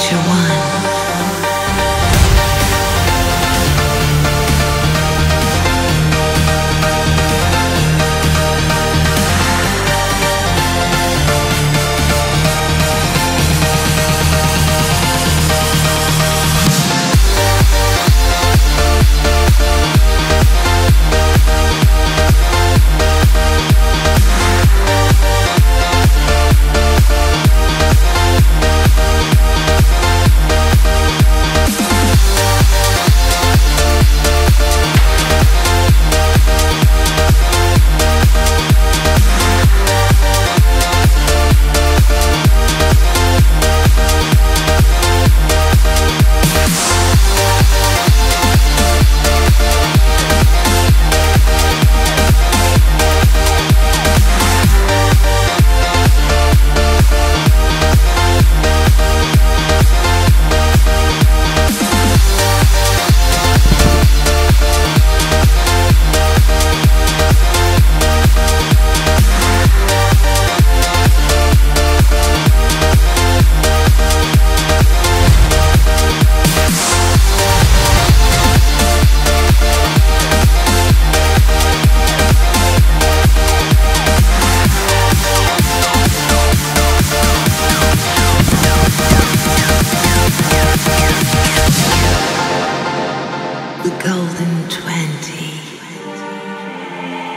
Nature One.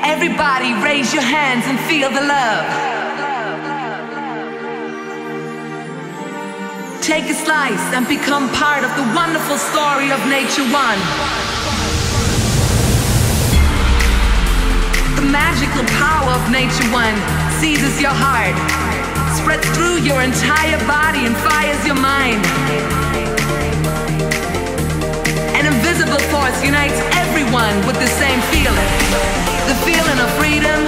Everybody raise your hands and feel the love. Take a slice and become part of the wonderful story of Nature One. The magical power of Nature One seizes your heart, spreads through your entire body and fires your mind. An invisible force unites everyone with the same feeling. The feeling of freedom,